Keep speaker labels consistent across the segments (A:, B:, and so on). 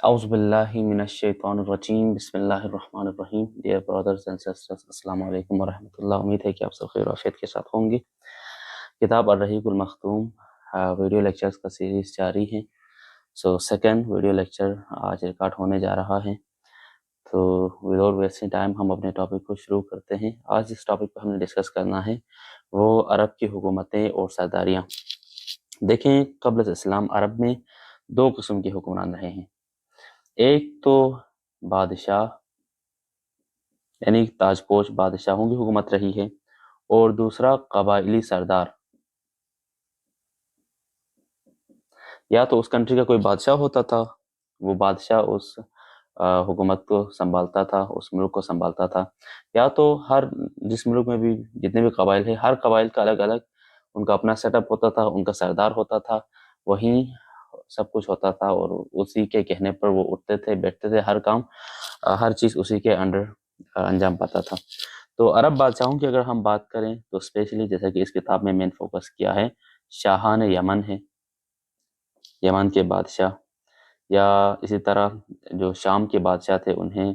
A: اعوذ باللہ من الشیطان الرجیم بسم اللہ الرحمن الرحیم. ڈیئر برادرز اینڈ سسٹرز، السلام علیکم ورحمۃ اللہ. امید ہے کہ آپ سب خیر و عافیت کے ساتھ ہوں گے. کتاب الرحیق المختوم ویڈیو لیکچرز کا سیریز جاری ہے. سیکنڈ ویڈیو لیکچر آج ریکارڈ ہونے جا رہا ہے. تو وداؤٹ ویسٹنگ ٹائم ہم اپنے ٹاپک کو شروع کرتے ہیں. آج جس ٹاپک پہ ہم نے ڈسکس کرنا ہے وہ عرب کی حکومتیں اور سرداریاں. دیکھیں، قبل از اسلام عرب میں دو قسم کے حکمران رہے ہیں. ایک تو بادشاہ یعنی تاج پوش بادشاہوں کی حکومت رہی ہے، اور دوسرا قبائلی سردار. یا تو اس کنٹری کا کوئی بادشاہ ہوتا تھا، وہ بادشاہ اس حکومت کو سنبھالتا تھا، اس ملک کو سنبھالتا تھا. یا تو جس ملک میں بھی جتنے بھی قبائل ہیں، ہر قبائل کا الگ الگ ان کا اپنا سیٹ اپ ہوتا تھا، ان کا سردار ہوتا تھا، وہیں سب کچھ ہوتا تھا، اور اسی کے کہنے پر وہ اٹھتے تھے، بیٹھتے تھے، ہر کام ہر چیز اسی کے انڈر انجام پاتا تھا. تو عرب بادشاہوں کی اگر ہم بات کریں تو اسپیشلی جیسا کہ اس کتاب میں مین فوکس کیا ہے، شاہان یمن ہے، یمن کے بادشاہ. یا اسی طرح جو شام کے بادشاہ تھے انہیں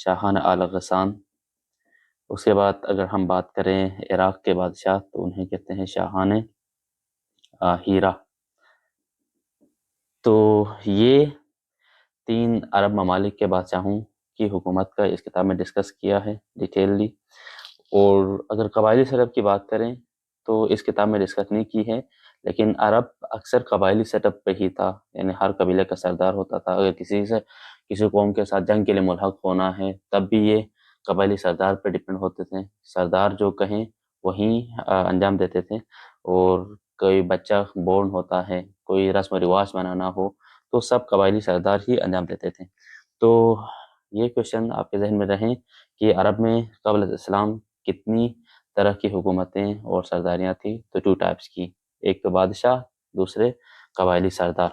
A: شاہان آل غسان. اس کے بعد اگر ہم بات کریں عراق کے بادشاہ تو انہیں کہتے ہیں شاہان ہیرا. تو یہ تین عرب ممالک کے بادشاہوں کی حکومت کا اس کتاب میں ڈسکس کیا ہے ڈیٹیللی. اور اگر قبائلی سیٹ اپ کی بات کریں تو اس کتاب میں ڈسکس نہیں کی ہے، لیکن عرب اکثر قبائلی سیٹ اپ پہ ہی تھا. یعنی ہر قبیلے کا سردار ہوتا تھا. اگر کسی قوم کے ساتھ جنگ کے لیے ملحق ہونا ہے تب بھی یہ قبائلی سردار پہ ڈپینڈ ہوتے تھے. سردار جو کہیں وہیں انجام دیتے تھے. اور کوئی بچہ بورن ہوتا ہے، کوئی رسم و رواج بنانا ہو تو سب قبائلی سردار ہی انجام دیتے تھے. تو یہ کوشچن آپ کے ذہن میں رہیں کہ عرب میں قبل از اسلام کتنی طرح کی حکومتیں اور سرداریاں تھیں. تو 2 ٹائپس کی، ایک تو بادشاہ، دوسرے قبائلی سردار.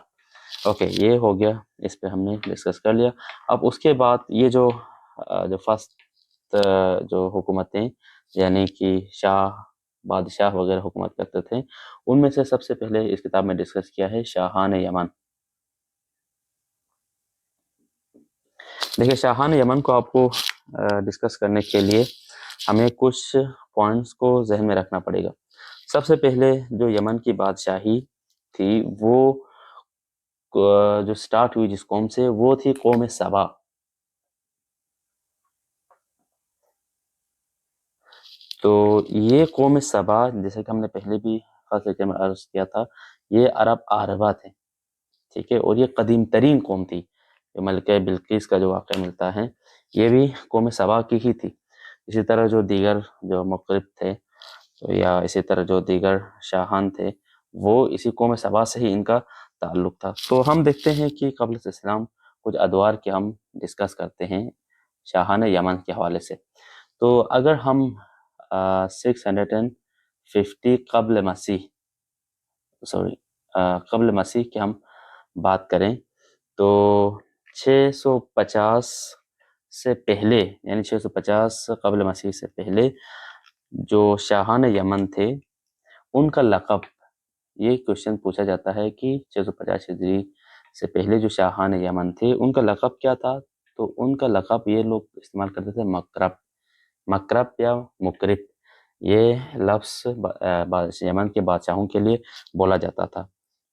A: اوکے، یہ ہو گیا، اس پہ ہم نے ڈسکس کر لیا. اب اس کے بعد یہ جو فرسٹ جو حکومتیں یعنی کہ بادشاہ وغیرہ حکومت کرتے تھے، ان میں سے سب سے پہلے اس کتاب میں ڈسکس کیا ہے شاہان یمن. دیکھیں، شاہان یمن کو آپ کو ڈسکس کرنے کے لیے ہمیں کچھ پوائنٹس کو ذہن میں رکھنا پڑے گا. سب سے پہلے جو یمن کی بادشاہی تھی وہ جو سٹارٹ ہوئی جس قوم سے، وہ تھی قوم سبا. تو یہ قوم سبا، جیسے کہ ہم نے پہلے بھی خاص طور میں عرض کیا تھا، یہ عرب عاربہ تھے، ٹھیک ہے. اور یہ قدیم ترین قوم تھی. ملکہ بلقیس کا جو واقعہ ملتا ہے یہ بھی قوم سبا کی ہی تھی. اسی طرح جو دیگر جو مغرب تھے یا اسی طرح جو دیگر شاہان تھے، وہ اسی قوم سبا سے ہی ان کا تعلق تھا. تو ہم دیکھتے ہیں کہ قبل اسلام کچھ ادوار کے ہم ڈسکس کرتے ہیں شاہان یمن کے حوالے سے. تو اگر ہم 650 قبل مسیح کی ہم بات کریں تو 650 سے پہلے، یعنی 650 قبل مسیح سے پہلے جو شاہان یمن تھے ان کا لقب، یہ کوشچن پوچھا جاتا ہے کہ 650 ہجری سے پہلے جو شاہان یمن تھے ان کا لقب کیا تھا. تو ان کا لقب یہ لوگ استعمال کرتے تھے مکرب یا مکرب. یہ لفظ یمن کے بادشاہوں کے لیے بولا جاتا تھا.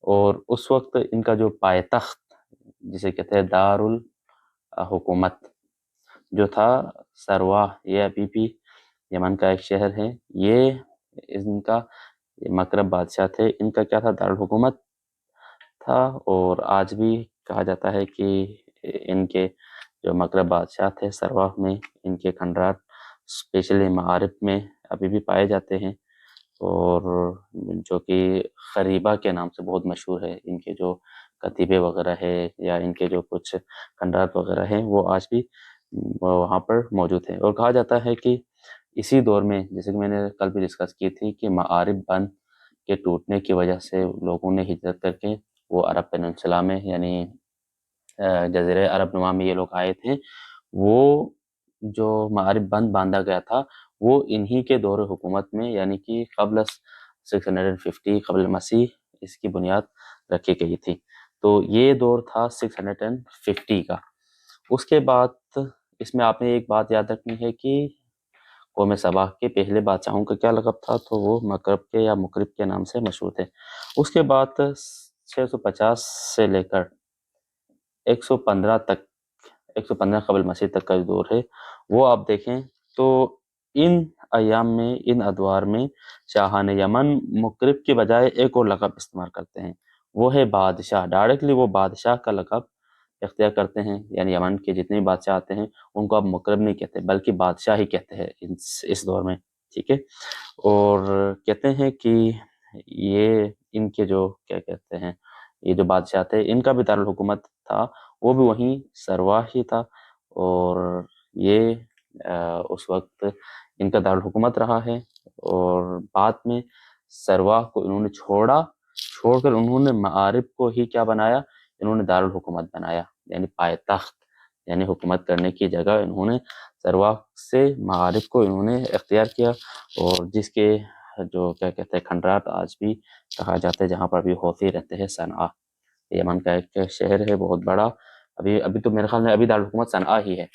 A: اور اس وقت ان کا جو پائے تخت جسے کہتے ہیں دار الحکومت جو تھا سروا، یہ ابھی بھی یمن کا ایک شہر ہے. یہ ان کا مکرب بادشاہ تھے، ان کا کیا تھا، دارالحکومت تھا. اور آج بھی کہا جاتا ہے کہ ان کے جو مکرب بادشاہ تھے سروا میں، ان کے کھنڈرات اسپیشلی معارف میں ابھی بھی پائے جاتے ہیں. اور جو کہ خریبہ کے نام سے بہت مشہور ہے. ان کے جو کتیبے وغیرہ ہے یا ان کے جو کچھ کھنڈرات وغیرہ ہیں وہ آج بھی وہاں پر موجود ہیں. اور کہا جاتا ہے کہ اسی دور میں، جیسے کہ میں نے کل بھی ڈسکس کی تھی، کہ معارف بند کے ٹوٹنے کی وجہ سے لوگوں نے ہجرت کر کے وہ عرب پیننسلا میں یعنی جزیرہ عرب نما میں یہ لوگ آئے تھے. وہ جو معارف بند باندھا گیا تھا وہ انہی کے دور حکومت میں، یعنی کہ قبل 650 قبل مسیح اس کی بنیاد رکھی گئی تھی. تو یہ دور تھا 650 کا. اس کے بعد اس میں آپ نے ایک بات یاد رکھنی ہے کہ قوم سبا کے پہلے بادشاہوں کا کیا لقب تھا، تو وہ مکرب کے یا مکرب کے نام سے مشہور تھے. اس کے بعد 650 سے لے کر 115 تک، 115 قبل مسیح تک کا جو دور ہے وہ آپ دیکھیں تو ان ایام میں، ان ادوار میں شاہان یمن مکرب کے بجائے ایک اور لقب استعمال کرتے ہیں، وہ ہے بادشاہ. ڈائریکٹلی وہ بادشاہ کا لقب اختیار کرتے ہیں، یعنی یمن کے جتنے بھی بادشاہ آتے ہیں ان کو اب مکرب نہیں کہتے بلکہ بادشاہ ہی کہتے ہیں اس دور میں. ٹھیک ہے. اور کہتے ہیں کہ یہ ان کے جو کیا کہتے ہیں، یہ جو بادشاہ تھے ان کا بھی دارالحکومت تھا، وہ بھی وہیں سروا ہی تھا. اور یہ اس وقت ان کا دارالحکومت رہا ہے. اور بعد میں سروا کو انہوں نے چھوڑ کر انہوں نے معارب کو ہی کیا بنایا، انہوں نے دارالحکومت بنایا، یعنی پائے تخت، یعنی حکومت کرنے کی جگہ انہوں نے سروا سے معارب کو انہوں نے اختیار کیا. اور جس کے جو کیا کہتے ہیں کھنڈرات آج بھی کہا جاتا ہے، جہاں پر بھی ہوتی رہتے ہیں. صنعا یمن کا ایک شہر ہے بہت بڑا. ابھی تو میرے خیال میں ابھی دارالحکومت صنعا ہی ہے،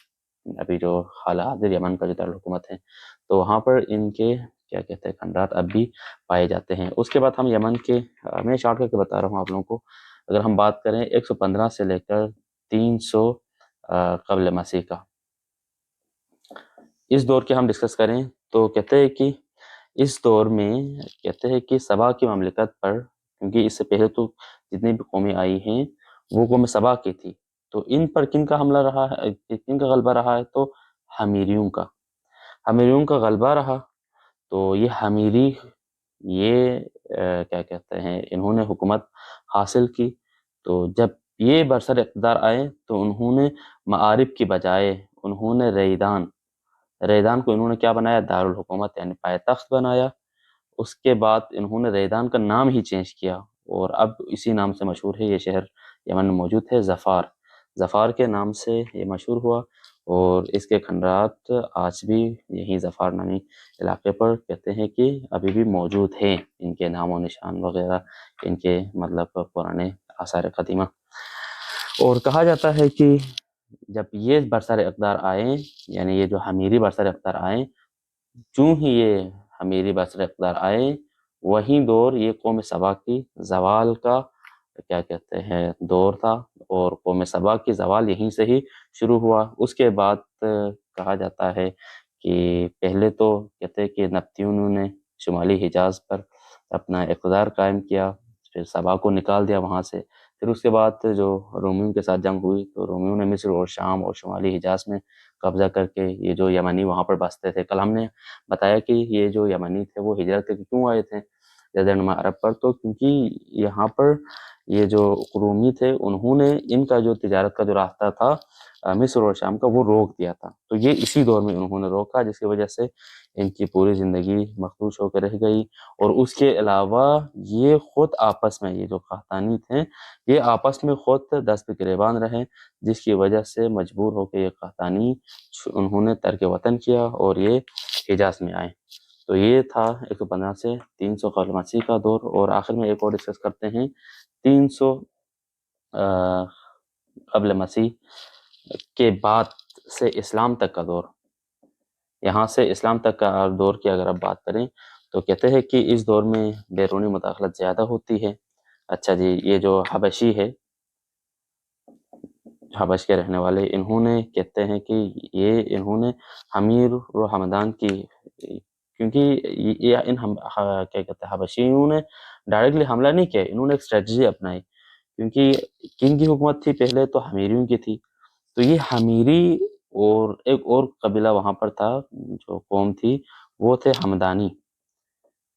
A: ابھی جو حال حاضر یمن کا جو دارالحکومت ہے، تو وہاں پر ان کے کیا کہتے ہیں کھنڈرات اب بھی پائے جاتے ہیں. اس کے بعد ہم یمن کے، میں شارٹ کر کے بتا رہا ہوں آپ لوگوں کو، اگر ہم بات کریں 115 سے لے کر 300 قبل مسیح کا، اس دور کے ہم ڈسکس کریں تو کہتے ہیں کہ اس دور میں کہتے ہیں کہ سبا کی مملکت پر، کیونکہ اس سے پہلے تو جتنی بھی قومیں آئی ہیں وہ قوم سبا کی تھی، تو ان پر کن کا حملہ رہا ہے، کن کا غلبہ رہا ہے، تو حمیریوں کا غلبہ رہا. تو یہ حمیری، یہ کیا کہتے ہیں، انہوں نے حکومت حاصل کی. تو جب یہ برسر اقتدار آئے تو انہوں نے معارب کی بجائے انہوں نے ریدان کو انہوں نے کیا بنایا، دارالحکومت یعنی پائے تخت بنایا. اس کے بعد انہوں نے ریدان کا نام ہی چینج کیا، اور اب اسی نام سے مشہور ہے. یہ شہر یمن میں موجود ہے، ظفار کے نام سے یہ مشہور ہوا. اور اس کے کھنڈرات آج بھی یہیں ظفار نامی علاقے پر کہتے ہیں کہ ابھی بھی موجود ہیں، ان کے نام و نشان وغیرہ، ان کے مطلب پرانے آثار قدیمہ. اور کہا جاتا ہے کہ جب یہ برسر اقتدار آئے، یعنی یہ جو حمیری برسر اقتدار آئے، چوں ہی یہ حمیری برسر اقتدار آئے، وہیں دور یہ قوم سبا کی زوال کا کیا کہتے ہیں دور تھا. اور قوم سبا کی زوال یہیں سے ہی شروع ہوا. اس کے بعد کہا جاتا ہے کہ پہلے تو کہتے ہیں کہ نبطیوں نے شمالی حجاز پر اپنا اقتدار قائم کیا، پھر سبا کو نکال دیا وہاں سے. پھر اس کے بعد جو رومیوں کے ساتھ جنگ ہوئی تو رومیوں نے مصر اور شام اور شمالی حجاز میں قبضہ کر کے یہ جو یمنی وہاں پر بستے تھے، کل ہم نے بتایا کہ یہ جو یمنی تھے وہ ہجرت کر کے کیوں آئے تھے جزیرہ نما عرب پر، تو کیونکہ یہاں پر یہ جو رومی تھے انہوں نے ان کا جو تجارت کا جو راستہ تھا مصر اور شام کا وہ روک دیا تھا. تو یہ اسی دور میں انہوں نے روکا، جس کی وجہ سے ان کی پوری زندگی مخدوش ہو کر رہ گئی. اور اس کے علاوہ یہ خود آپس میں، یہ جو قحطانی تھے یہ آپس میں خود دست گریبان رہے، جس کی وجہ سے مجبور ہو کے یہ قحطانی انہوں نے ترک وطن کیا اور یہ حجاز میں آئے. تو یہ تھا 115 سے 300 قبل مسیح کا دور. اور آخر میں ایک اور ڈسکس کرتے ہیں 300 قبل مسیح کے بعد سے اسلام تک کا دور. یہاں سے اسلام تک کا دور کی اگر آپ بات کریں تو کہتے ہیں کہ اس دور میں بیرونی مداخلت زیادہ ہوتی ہے. اچھا جی، یہ جو حبشی ہے، حبش کے رہنے والے، انہوں نے کہتے ہیں کہ انہوں نے حمیر و حمدان کی، کیونکہ یہ کیا کہتے ہیں حبشیوں نے ڈائریکٹلی حملہ نہیں کیا، انہوں نے ایک اسٹریٹجی اپنائی. کیونکہ کن کی حکومت تھی پہلے، تو حمیریوں کی تھی. تو یہ حمیری اور ایک اور قبیلہ وہاں پر تھا، جو قوم تھی وہ تھے حمدان.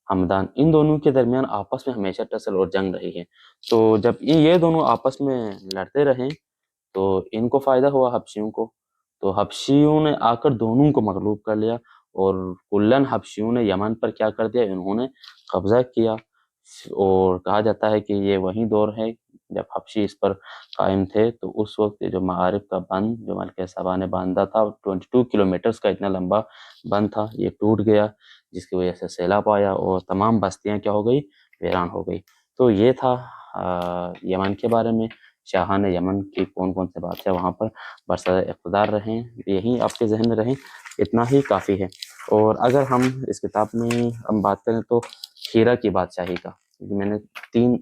A: ان دونوں کے درمیان آپس میں ہمیشہ ٹسل اور جنگ رہی ہے. تو جب یہ دونوں آپس میں لڑتے رہے تو ان کو فائدہ ہوا حبشیوں کو. تو حبشیوں نے آ کر دونوں کو مغلوب کر لیا، اور کلن حبشیوں نے یمن پر کیا کر دیا، انہوں نے قبضہ کیا. اور کہا جاتا ہے کہ یہ وہی دور ہے جب حبشی اس پر قائم تھے. تو اس وقت جو معارف کا بند جو ملکہ سبا نے باندھا تھا، 22 کلومیٹرز کا اتنا لمبا بند تھا، یہ ٹوٹ گیا، جس کی وجہ سے سیلاب آیا اور تمام بستیاں کیا ہو گئی، ویران ہو گئی. تو یہ تھا یمن کے بارے میں. شاہان یمن کے کون کون سے بادشاہ وہاں پر برسر اقتدار رہیں، یہی آپ کے ذہن میں رہیں، اتنا ہی کافی ہے۔ اور اگر ہم اس کتاب میں ہم بات کریں تو ہیرا کی بادشاہی کا، کیونکہ میں نے 3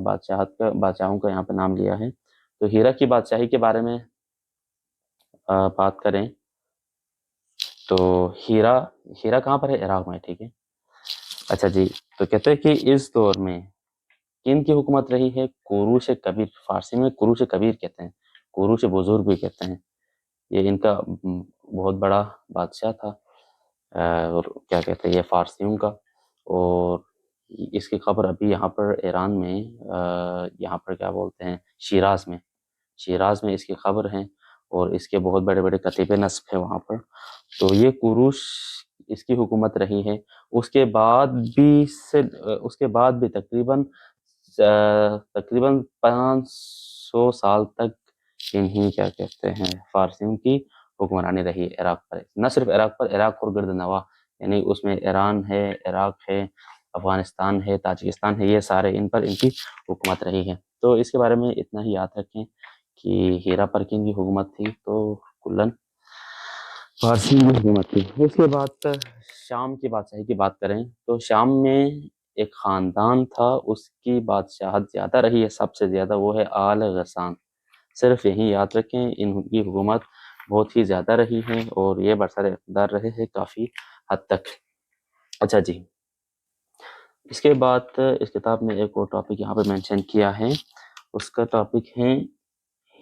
A: بادشاہوں کا یہاں پہ نام لیا ہے، تو ہیرا کی بادشاہی کے بارے میں بات کریں تو ہیرا کہاں پر ہے؟ عراق میں، ٹھیک ہے۔ اچھا جی، تو کہتے ہیں کہ اس دور میں کن کی حکومت رہی ہے؟ کوروش کبیر، فارسی میں کوروش کبیر کہتے ہیں، کوروش بزرگ بھی کہتے ہیں، یہ ان کا بہت بڑا بادشاہ تھا، اور کیا کہتے ہیں یہ فارسیوں کا، اور اس کی خبر ابھی یہاں پر ایران میں یہاں پر کیا بولتے ہیں شیراز میں اس کی خبر ہے، اور اس کے بہت بڑے بڑے کتیبے نصب ہیں وہاں پر۔ تو یہ کوروش اس کی حکومت رہی ہے۔ اس کے بعد بھی تقریباً 500 سال تک انہی کیا کہتے ہیں فارسیوں کی حکمرانی رہی عراق پر، نہ صرف عراق پر، عراق اور گرد نواح، یعنی اس میں ایران ہے، عراق ہے، افغانستان ہے، تاجکستان ہے، یہ سارے ان پر ان کی حکومت رہی ہے۔ تو اس کے بارے میں اتنا ہی یاد رکھیں کہ ہیرا پر کن کی حکومت تھی، تو کلن فارسی میں حکومت تھی۔ اس کے بعد شام کی بادشاہی کی بات کریں تو شام میں ایک خاندان تھا، اس کی بادشاہت زیادہ رہی ہے، سب سے زیادہ، وہ ہے آل غسان۔ صرف یہی یاد رکھیں، ان کی حکومت بہت ہی زیادہ رہی ہے، اور یہ برسر اقتدار رہے ہیں کافی حد تک۔ اچھا جی، اس کے بعد اس کتاب میں ایک اور ٹاپک یہاں پہ مینشن کیا ہے، اس کا ٹاپک ہے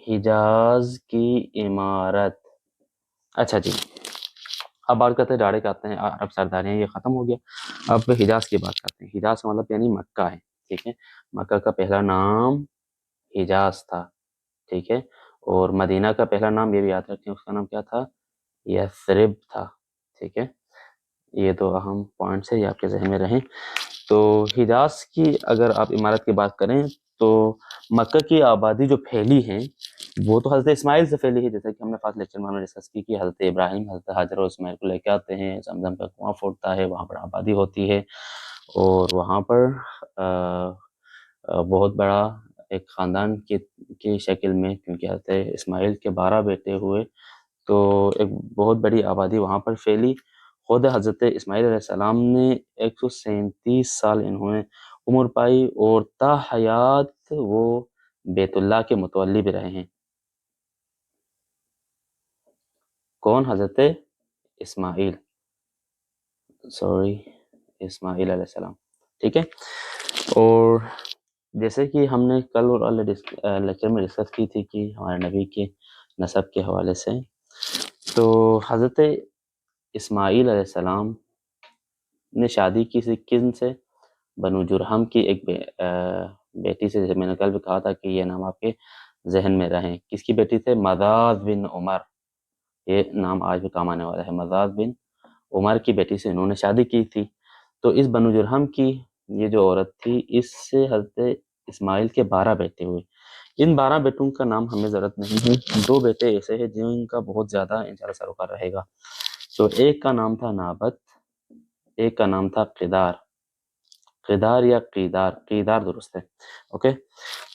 A: حجاز کی عمارت۔ اچھا جی، اب بات کرتے ہیں ڈائریکٹ آتے ہیں عرب سرداریاں، یہ ختم ہو گیا، اب حجاز کی بات کرتے ہیں۔ حجاز کا مطلب یعنی مکہ ہے، ٹھیک ہے۔ مکہ کا پہلا نام حجاز تھا، ٹھیک ہے، اور مدینہ کا پہلا نام یہ بھی یاد رکھیں، اس کا نام کیا تھا؟ یثرب تھا، ٹھیک ہے۔ یہ دو اہم پوائنٹس ہیں، یہ آپ کے ذہن میں رہیں۔ تو حجاز کی اگر آپ عمارت کی بات کریں تو مکہ کی آبادی جو پھیلی ہے وہ تو حضرت اسماعیل سے پھیلی ہے، جیسا کہ ہم نے فاسٹ لیکچر میں ہم نے ڈسکس کی کہ حضرت ابراہیم حضرت ہاجر اور اسماعیل کو لے کے آتے ہیں، زمزم کا کنواں پھوٹتا ہے، وہاں پر آبادی ہوتی ہے، اور وہاں پر بہت بڑا ایک خاندان کی شکل میں، کیونکہ حضرت اسماعیل کے 12 بیٹے ہوئے، تو ایک بہت بڑی آبادی وہاں پر پھیلی۔ خود حضرت اسماعیل علیہ السلام نے 137 سال انہوں نے عمر پائی، اور تا حیات وہ بیت اللہ کے متولی بھی رہے ہیں۔ کون؟ حضرت اسماعیل علیہ السلام، ٹھیک ہے۔ اور جیسے کہ ہم نے کل اور لیکچر میں ڈسکس کی تھی کہ ہمارے نبی کے نسب کے حوالے سے، تو حضرت اسماعیل علیہ السلام نے شادی کی کن سے؟ بنو جرہم کی ایک بیٹی سے، جیسے میں نے کل بھی کہا تھا کہ یہ نام آپ کے ذہن میں رہیں۔ کس کی بیٹی تھے؟ مداد بن عمر، یہ نام آج بھی کام آنے والا ہے، مداد بن عمر کی بیٹی سے انہوں نے شادی کی تھی۔ تو اس بنو جرہم کی یہ جو عورت تھی، اس سے حضرت اسماعیل کے 12 بیٹے ہوئے۔ ان 12 بیٹوں کا نام ہمیں ضرورت نہیں ہے، 2 بیٹے ایسے ہیں جن کا بہت زیادہ انشاءاللہ سروکار رہے گا۔ تو ایک کا نام تھا نابت، ایک کا نام تھا قیدار یا قیدار درست ہے، اوکے۔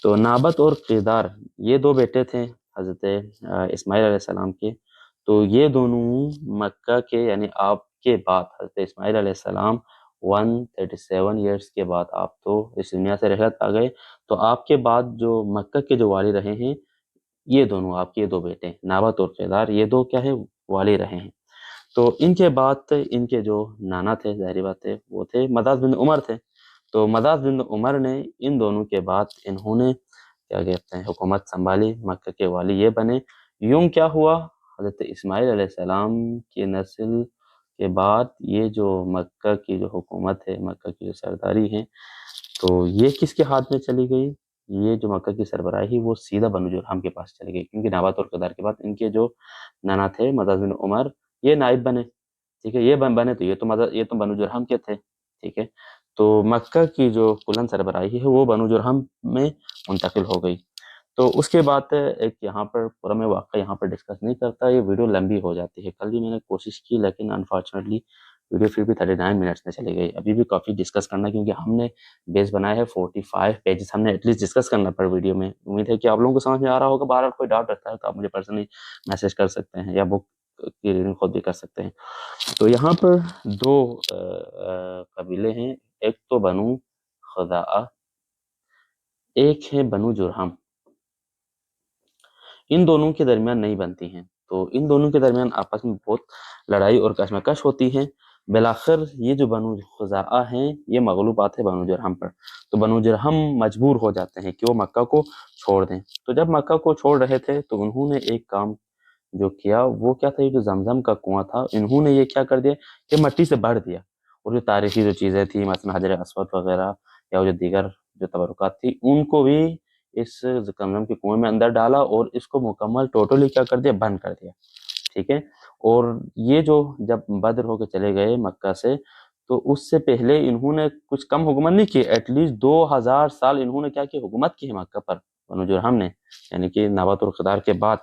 A: تو نابت اور قیدار یہ 2 بیٹے تھے حضرت اسماعیل علیہ السلام کے۔ تو یہ دونوں مکہ کے، یعنی آپ کے بعد حضرت اسماعیل علیہ السلام 137 ایئرس کے بعد آپ تو اس دنیا سے رحلت آ گئے، تو آپ کے بعد جو مکہ کے جو والی رہے ہیں، یہ دونوں آپ کے 2 بیٹے نابت اور قیدار، یہ 2 کیا ہے؟ والی رہے ہیں۔ تو ان کے بعد ان کے جو نانا تھے، ظاہری بات ہے، وہ تھے مداد بن عمر تھے۔ تو مداد بن عمر نے ان دونوں کے بعد انہوں نے کیا کہتے ہیں حکومت سنبھالی، مکہ کے والی یہ بنے۔ یوں کیا ہوا؟ حضرت اسماعیل علیہ السلام کی نسل کے بعد یہ جو مکہ کی جو حکومت ہے، مکہ کی جو سرداری ہے، تو یہ کس کے ہاتھ میں چلی گئی؟ یہ جو مکہ کی سربراہی وہ سیدھا بنو جرہم کے پاس چلی گئی، کیونکہ نابت اور قیدار کے بعد ان کے جو نانا تھے مداد بن عمر، یہ نائب بنے، ٹھیک ہے، یہ بنے، تو یہ تو بنو جرہم کے تھے، ٹھیک ہے۔ تو مکہ کی جو کلن سربراہی ہے وہ بنو جرہم میں منتقل ہو گئی۔ تو اس کے بعد ایک یہاں پر پورا میں واقعہ یہاں پر ڈسکس نہیں کرتا، یہ ویڈیو لمبی ہو جاتی ہے۔ کل بھی میں نے کوشش کی لیکن انفارچونیٹلی ویڈیو پھر بھی 39 منٹس میں چلی گئی. ابھی بھی کافی ڈسکس کرنا ہے کیونکہ ہم نے بیس بنایا ہے 45 پیجز ہم نے ایٹ لیسٹ ڈسکس کرنا پر ویڈیو میں. امید ہے کہ آپ لوگوں کو سمجھ میں آ رہا ہوگا. بہرحال کوئی ڈاؤٹ رہتا ہے تو آپ مجھے پرسنلی میسج کر سکتے ہیں یا بک کی ریڈنگ خود بھی کر سکتے ہیں. تو یہاں پر دو قبیلے ہیں, ایک تو بنو خزاعہ, ایک ہے بنو جرہم. ان دونوں کے درمیان نہیں بنتی ہیں, تو ان دونوں کے درمیان آپس میں بہت لڑائی اور کشمکش ہوتی ہے. بالآخر یہ جو بنو خزاعہ ہیں یہ مغلوب آتے ہیں بنو جرہم پر, تو بنو جرہم مجبور ہو جاتے ہیں کہ وہ مکہ کو چھوڑ دیں. تو جب مکہ کو چھوڑ رہے تھے تو انہوں نے ایک کام جو کیا وہ کیا تھا, یہ جو زمزم کا کنواں تھا انہوں نے یہ کیا کر دیا کہ مٹی سے بھر دیا, اور جو تاریخی جو چیزیں تھیں مثلا حجر اسود وغیرہ یا وہ جو دیگر جو تبرکات تھی ان کو بھی اس زمزم کے کنویں میں اندر ڈالا اور اس کو مکمل ٹوٹلی کیا کر دیا, بند کر دیا. ٹھیک ہے. اور یہ جو جب بدر ہو کے چلے گئے مکہ سے, تو اس سے پہلے انہوں نے کچھ کم حکومت نہیں کی, ایٹ لیسٹ 2000 سال انہوں نے کیا کی, حکومت کی ہے مکہ پر بنو جرہم نے, یعنی کہ نوبت الخدار کے بعد.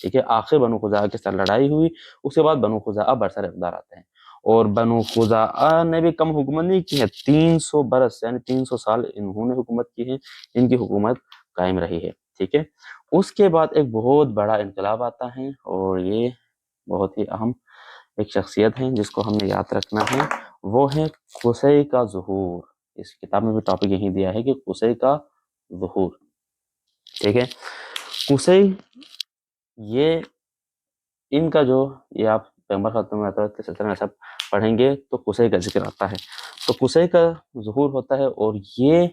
A: ٹھیک ہے. آخر بنو خزاعہ کے ساتھ لڑائی ہوئی, اس کے بعد بنو خزاعہ برسر اقتدار آتے ہیں. اور بنو خزاعہ نے بھی کم حکومت نہیں کی ہے, 300 برس یعنی 300 سال انہوں نے حکومت کی ہے, ان کی حکومت قائم رہی ہے. ٹھیک ہے. اس کے بعد ایک بہت بڑا انقلاب آتا ہے, اور یہ بہت ہی اہم ایک شخصیت ہے جس کو ہم نے یاد رکھنا ہے, وہ ہے قصی کا ظہور. اس کتاب میں بھی ٹاپک یہی دیا ہے کہ قصی کا ظہور. ٹھیک ہے. قصی یہ ان کا جو یہ آپ پیغمبر خاتم کے سلسلے میں سب پڑھیں گے تو قصی کا ذکر آتا ہے. تو قصی کا ظہور ہوتا ہے, اور یہ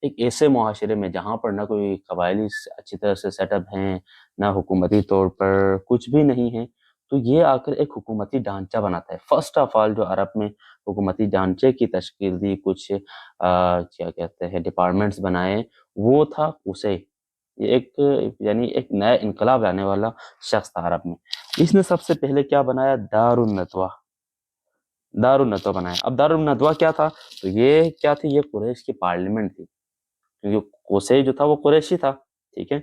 A: ایک ایسے معاشرے میں جہاں پر نہ کوئی قبائلی اچھی طرح سے سیٹ اپ ہیں, نہ حکومتی طور پر کچھ بھی نہیں ہے, تو یہ آ کر ایک حکومتی ڈھانچہ بناتا ہے. فرسٹ آف آل جو عرب میں حکومتی ڈھانچے کی تشکیل دی, کچھ کیا کہتے ہیں ڈپارٹمنٹس بنائے, وہ تھا قصی. یہ ایک یعنی ایک نیا انقلاب لانے والا شخص تھا عرب میں. اس نے سب سے پہلے کیا بنایا, دار الندوہ. دار الندوہ بنایا. اب دار الندوہ کیا تھا, تو یہ کیا تھی, یہ قریش کی پارلیمنٹ تھی, کیونکہ قصی جو تھا وہ قریشی تھا. ٹھیک ہے.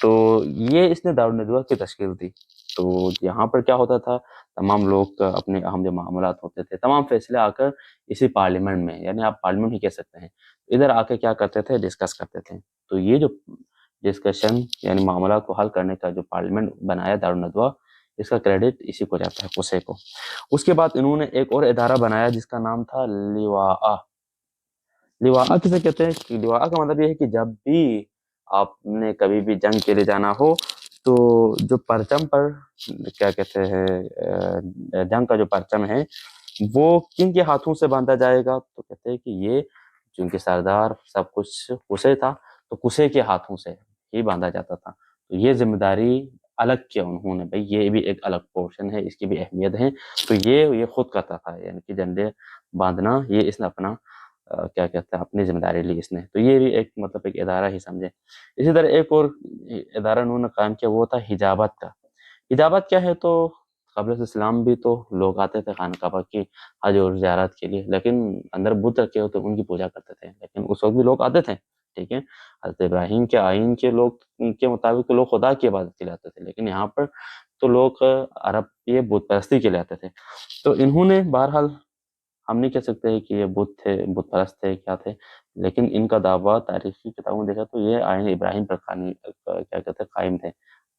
A: تو یہ اس نے دار الندوہ کی تشکیل دی. تو یہاں پر کیا ہوتا تھا, تمام لوگ اپنے اہم جو معاملات ہوتے تھے, تمام فیصلے آ کر اسی پارلیمنٹ میں, یعنی آپ پارلیمنٹ ہی کہہ سکتے ہیں, ادھر آ کے کیا کرتے تھے, ڈسکس کرتے تھے. تو یہ جو ڈسکشن یعنی معاملات کو حل کرنے کا جو پارلیمنٹ بنایا دار الندوہ, اس کا کریڈٹ اسی کو جاتا ہے, قصی کو. اس کے بعد انہوں نے ایک اور ادارہ بنایا جس کا نام تھا لواء. لواء کسے کہتے ہیں, لواء کا مطلب یہ ہے کہ جب بھی آپ نے کبھی بھی جنگ کے لیے جانا ہو تو جو پرچم پر کیا کہتے ہیں جنگ کا جو پرچم ہے وہ کن کے ہاتھوں سے باندھا جائے گا, تو کہتے ہیں کہ یہ چونکہ سردار سب کچھ قصی تھا تو قصی کے ہاتھوں سے ہی باندھا جاتا تھا. تو یہ ذمہ داری الگ کیا انہوں نے, بھائی یہ بھی ایک الگ پورشن ہے, اس کی بھی اہمیت ہے. تو یہ خود کرتا تھا, یعنی کہ جھنڈے باندھنا یہ اس نے اپنا کیا کہتے ہیں اپنی ذمہ داری لی اس نے. تو یہ بھی ایک مطلب ایک ادارہ ہی سمجھے. اسی طرح ایک اور ادارہ انہوں نے قائم کیا, وہ تھا حجابت کا. حجابت کیا ہے, تو قبل اسلام بھی تو لوگ آتے تھے خانہ کعبہ کی حج اور زیارت کے لیے, لیکن اندر بت رکھے ہوتے ان کی پوجا کرتے تھے, لیکن اس وقت بھی لوگ آتے تھے. ٹھیک ہے. حضرت ابراہیم کے آئین کے لوگ کے مطابق لوگ خدا کی عبادت کے لیے آتے تھے, لیکن یہاں پر تو لوگ عرب یہ بت پرستی کے لیے آتے تھے. تو انہوں نے بہرحال ہم نہیں کہہ سکتے کہ یہ بت تھے, بت پرست تھے, کیا تھے, لیکن ان کا دعویٰ تاریخی کتابوں میں دیکھا تو یہ آئین ابراہیم پر کیا کہتے ہیں قائم تھے.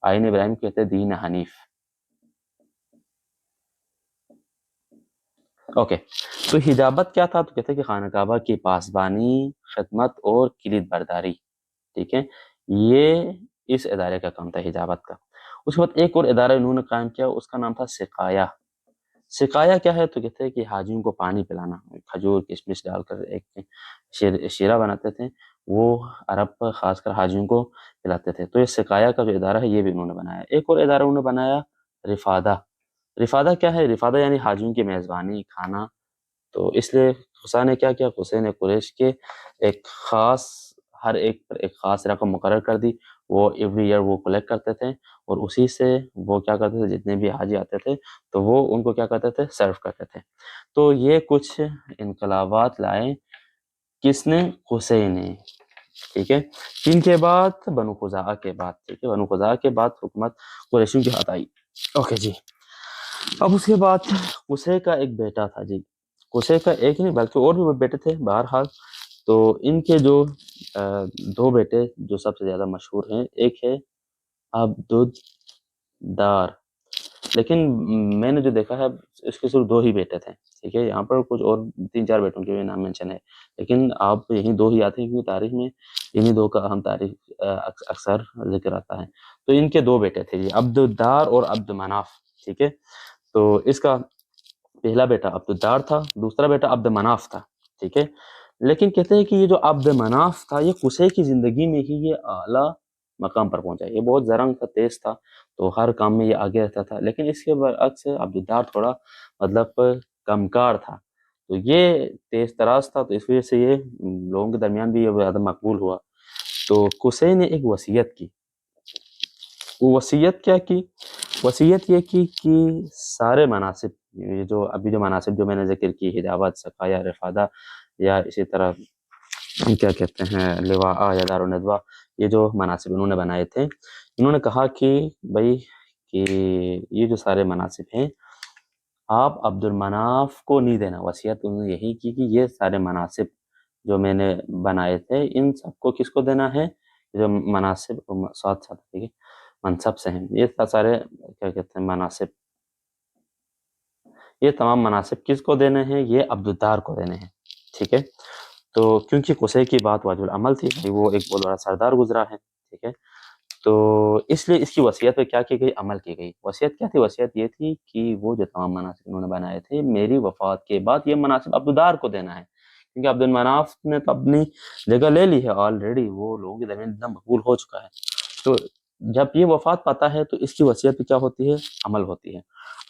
A: آئین ابراہیم کہتے ہیں دین حنیف. اوکے. تو حجابت کیا تھا, تو کہتے ہیں کہ خانہ کعبہ کی پاسبانی, خدمت اور کلید برداری. ٹھیک ہے. یہ اس ادارے کا کام تھا حجابت کا. اس کے بعد ایک اور ادارہ انہوں نے قائم کیا, اس کا نام تھا سقایہ. سقایہ کیا ہے, تو کہتے ہیں کہ حاجیوں کو پانی پلانا, کھجور کشمش ڈال کر ایک شیرہ بناتے تھے, وہ عرب پر خاص کر حاجیوں کو پلاتے تھے. تو یہ سقایہ کا جو ادارہ ہے یہ بھی انہوں نے بنایا. ایک اور ادارہ انہوں نے بنایا رفادہ. رفادہ کیا ہے, رفادہ یعنی حاجیوں کی میزبانی, کھانا. تو اس لیے قصی نے کیا کیا, قصی نے قریش کے ایک خاص ہر ایک پر ایک خاص رقم مقرر کر دی, وہ ایوری ایئر وہ کلیکٹ کرتے تھے, اور اسی سے وہ کیا کرتے تھے, جتنے بھی حاجی آتے تھے تو وہ ان کو کیا کرتے تھے, سرو کرتے تھے. تو یہ کچھ انقلابات لائے کس نے, قصی نے. ٹھیک ہے. ان کے بعد بنو خزاعہ کے بعد, ٹھیک ہے, بنو خزاعہ کے بعد حکومت قریشیوں کے ہاتھ آئی. اوکے جی. اب اس کے بعد قصی کا ایک بیٹا تھا جی, قصے کا ایک نہیں بلکہ اور بھی بیٹے تھے بہرحال. تو ان کے جو دو بیٹے جو سب سے زیادہ مشہور ہیں، ایک ہے عبدالدار، لیکن میں نے جو دیکھا ہے اس کے صرف 2 ہی بیٹے تھے. ٹھیک ہے، یہاں پر کچھ اور 3-4 بیٹوں کے بھی نام مینشن ہے، لیکن آپ یہی 2 ہی آتے ہیں کیونکہ تاریخ میں انہی 2 کا اہم تاریخ اکثر ذکر آتا ہے. تو ان کے 2 بیٹے تھے جی، عبدالدار اور عبدمناف. ٹھیک ہے، تو اس کا پہلا بیٹا عبدالدار تھا، دوسرا بیٹا عبدمناف تھا. ٹھیک ہے، لیکن کہتے ہیں کہ یہ جو عبدمناف تھا یہ قصے کی زندگی میں ہی یہ اعلیٰ مقام پر پہنچا. یہ بہت زرنگ تھا، تیز تھا، تو ہر کام میں یہ آگے رہتا تھا. لیکن اس کے برعکس عبدالدار تھوڑا مطلب کمکار تھا، تو یہ تیز تراز تھا، تو اس وجہ سے یہ لوگوں کے درمیان بھی یہ زیادہ مقبول ہوا. تو قصے نے ایک وصیت کی. وہ وصیت کیا کی؟ وصیت یہ کی کہ سارے مناصب، یہ جو ابھی جو مناصب جو میں نے ذکر کی، حجابت، سقایا، رفادہ، یا اسی طرح کیا کہتے ہیں لواء یا دار الندوہ، یہ جو مناصب انہوں نے بنائے تھے، انہوں نے کہا کہ بھائی کہ یہ جو سارے مناصب ہیں آپ عبد المناف کو نہیں دینا. وصیت انہوں نے یہی کی کہ یہ سارے مناصب جو میں نے بنائے تھے ان سب کو کس کو دینا ہے؟ جو مناصب ساتھ ساتھ ٹھیک ہے منصب سے ہیں، یہ سارے کیا کہتے ہیں مناصب، یہ تمام مناصب کس کو دینے ہیں؟ یہ عبدالدار کو دینے ہیں. ٹھیک ہے، تو کیونکہ قصے کی بات واجب العمل تھی، وہ ایک بہت بڑا سردار گزرا ہے. ٹھیک ہے، تو اس لیے اس کی وصیت پہ کیا کی گئی؟ عمل کی گئی. وصیت کیا تھی؟ وصیت یہ تھی کہ وہ جو تمام مناصب انہوں نے بنائے تھے میری وفات کے بعد یہ مناصب عبدالدار کو دینا ہے، کیونکہ عبد المناف نے تو اپنی جگہ لے لی ہے آلریڈی، وہ لوگوں کے درمیان اتنا مقبول ہو چکا ہے. تو جب یہ وفات پاتا ہے تو اس کی وصیت پہ کیا ہوتی ہے؟ عمل ہوتی ہے.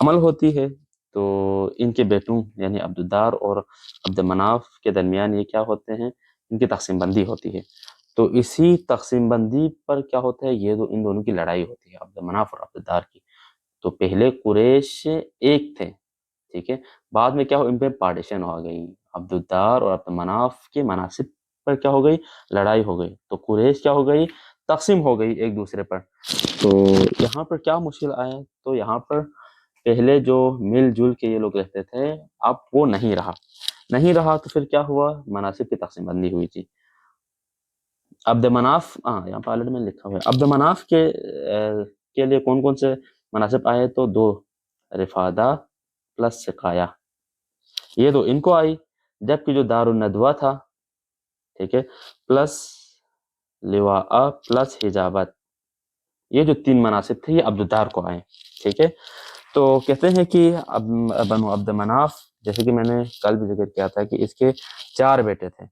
A: عمل ہوتی ہے تو ان کے بیٹوں یعنی عبدالدار اور عبد مناف کے درمیان یہ کیا ہوتے ہیں؟ ان کی تقسیم بندی ہوتی ہے. تو اسی تقسیم بندی پر کیا ہوتا ہے؟ یہ ان دونوں کی لڑائی ہوتی ہے، عبد مناف اور عبدالدار کی. تو پہلے قریش ایک تھے، ٹھیک ہے، بعد میں کیا ہو ان پہ پارٹیشن ہو گئی، عبدالدار اور عبد مناف کے مناصب پر کیا ہو گئی؟ لڑائی ہو گئی. تو قریش کیا ہو گئی؟ تقسیم ہو گئی ایک دوسرے پر. تو یہاں پر کیا مشکل آیا؟ تو یہاں پر پہلے جو مل جل کے یہ لوگ رہتے تھے اب وہ نہیں رہا. تو پھر کیا ہوا؟ مناصب کی تقسیم بندی ہوئی تھی. عبد مناف یہاں پر آلریڈی میں لکھا ہوا ہے عبد مناف کے لیے کون کون سے مناصب آئے؟ تو 2، رفادہ پلس سقایا، یہ 2 ان کو آئی. جبکہ جو دار الندوہ تھا، ٹھیک ہے، پلس لواء پلس حجابت، یہ جو 3 مناصب تھے یہ عبدالدار کو آئے. ٹھیک ہے، تو کہتے ہیں کہ بنو عبد مناف، جیسے کہ میں نے کل بھی ذکر کیا تھا کہ اس کے 4 بیٹے تھے.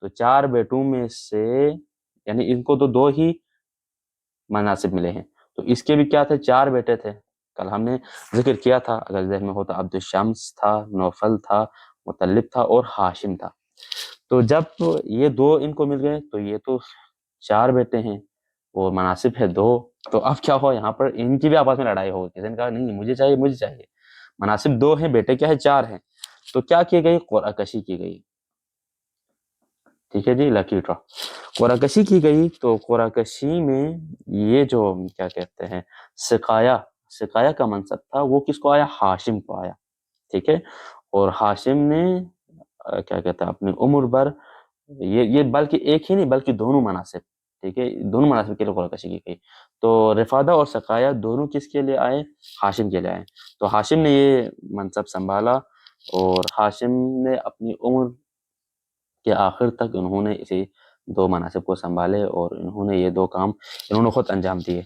A: تو 4 بیٹوں میں سے یعنی ان کو تو 2 ہی مناصب ملے ہیں، تو اس کے بھی کیا تھے؟ 4 بیٹے تھے. کل ہم نے ذکر کیا تھا اگر ذہن میں ہو تو، عبد الشمس تھا، نوفل تھا، مطلب تھا اور ہاشم تھا. تو جب یہ 2 ان کو مل گئے تو یہ تو 4 بیٹے ہیں اور مناصب ہے 2. تو اب کیا ہوا؟ یہاں پر ان کی بھی آپس میں لڑائی ہو گئی. کسی نے کہا نہیں مجھے چاہیے. مناصب 2 ہیں، بیٹے کیا ہے؟ 4 ہیں. تو کیا کی گئی؟ قرعہ کشی کی گئی. ٹھیک ہے جی، لکی ڈرا، قرعہ کشی کی گئی. تو قرعہ کشی میں یہ جو کیا کہتے ہیں سقایا کا منصب تھا وہ کس کو آیا؟ ہاشم کو آیا. ٹھیک ہے، اور ہاشم نے کیا کہتے ہیں اپنی عمر بھر یہ بلکہ ایک ہی نہیں بلکہ دونوں مناصب، ٹھیک ہے، دونوں مناصب کے لیے قرعہ کشی کی گئی. تو رفادہ اور سقایا دونوں کس کے لیے آئے؟ ہاشم کے لیے آئے. تو ہاشم نے یہ منصب سنبھالا اور ہاشم نے اپنی عمر کے آخر تک انہوں نے اسی 2 مناصب کو سنبھالے اور انہوں نے یہ 2 کام انہوں نے خود انجام دیے.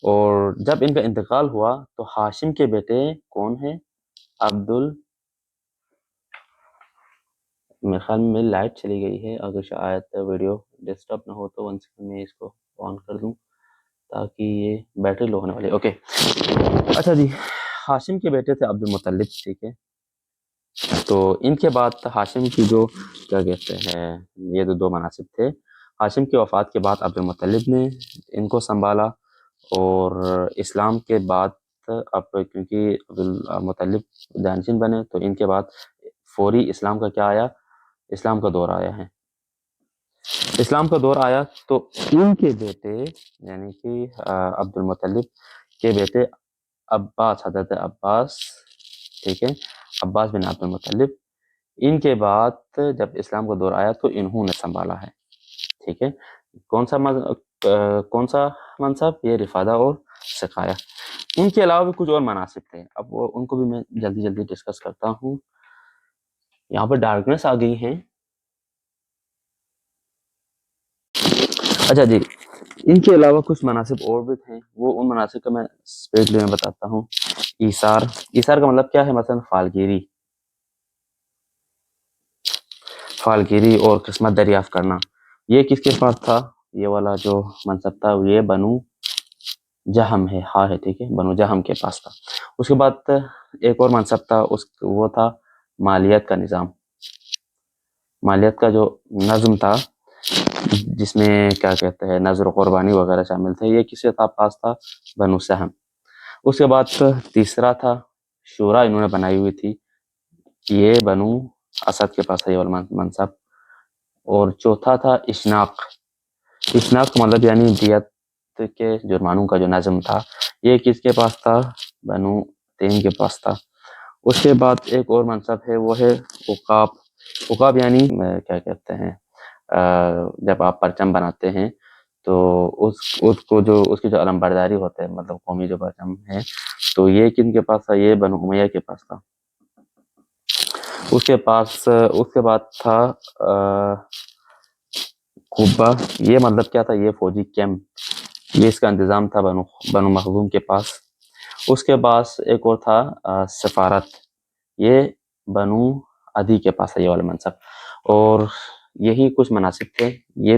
A: اور جب ان کا انتقال ہوا تو ہاشم کے بیٹے کون ہیں؟ میرے خیال میں میری لائٹ چلی گئی ہے، اگر شاید ویڈیو ڈسٹرب نہ ہو تو 1 سیکنڈ میں اس کو آن کر دوں تاکہ یہ بیٹری لو ہونے والی. اوکے، اچھا جی، ہاشم کے بیٹے تھے عبد المطلب. ٹھیک ہے، تو ان کے بعد ہاشم کی جو کیا کہتے ہیں یہ 2 مناصب تھے، ہاشم کی وفات کے بعد عبد المطلب نے ان کو سنبھالا. اور اسلام کے بعد اب کیونکہ عبد المطلب جانشین بنے تو ان کے بعد فوری اسلام کا کیا آیا؟ اسلام کا دور آیا ہے. اسلام کا دور آیا تو ان کے بیٹے یعنی کہ عبد المطلب کے بیٹے عباس، حضرت عباس، ٹھیک ہے، عباس بن عبد المطلب، ان کے بعد جب اسلام کا دور آیا تو انہوں نے سنبھالا ہے، ٹھیک ہے۔ کون سا منصب؟ یہ رفادہ اور سقایا۔ ان کے علاوہ بھی کچھ اور مناصب تھے، اب ان کو بھی میں جلدی ڈسکس کرتا ہوں۔ یہاں پر ڈارکنیس آ گئی ہیں، اچھا جی۔ ان کے علاوہ کچھ مناصب اور بھی تھے، وہ ان مناصب کا میں اسپیڈلی میں بتاتا ہوں۔ ایثار کا مطلب کیا ہے؟ مثلا فالگیری اور قسمت دریافت کرنا، یہ کس کے پاس تھا؟ یہ والا جو منصب تھا یہ بنو جہم ہے، ہاں ہے، ٹھیک ہے، بنو جہم کے پاس تھا۔ اس کے بعد ایک اور منصب تھا، وہ تھا مالیت کا نظام، مالیت کا جو نظم تھا جس میں کیا کہتے ہیں نذر و قربانی وغیرہ شامل تھے، یہ کس کے پاس تھا؟ بنو سہم۔ اس کے بعد تیسرا تھا شورا، انہوں نے بنائی ہوئی تھی، یہ بنو اسد کے پاس ہے یہ والا منصب۔ اور چوتھا تھا اشناق کا مطلب یعنی دیت کے جرمانوں کا جو نظم تھا، یہ کس کے پاس تھا؟ بنو تیم کے پاس تھا۔ اس کے بعد ایک اور منصب ہے، وہ ہے عقاب یعنی کیا کہتے ہیں جب آپ پرچم بناتے ہیں تو اس کی جو علم برداری ہوتے ہیں، مطلب قومی جو پرچم ہے، تو یہ کن کے پاس تھا؟ یہ بنو امیہ کے پاس تھا۔ اس کے بعد تھا قبہ، یہ مطلب کیا تھا؟ یہ فوجی کیمپ، یہ اس کا انتظام تھا بنو مخزوم کے پاس۔ اس کے پاس ایک اور تھا سفارت، یہ بنو عدی کے پاس ہے یہ والا منصب۔ اور یہی کچھ مناسب تھے، یہ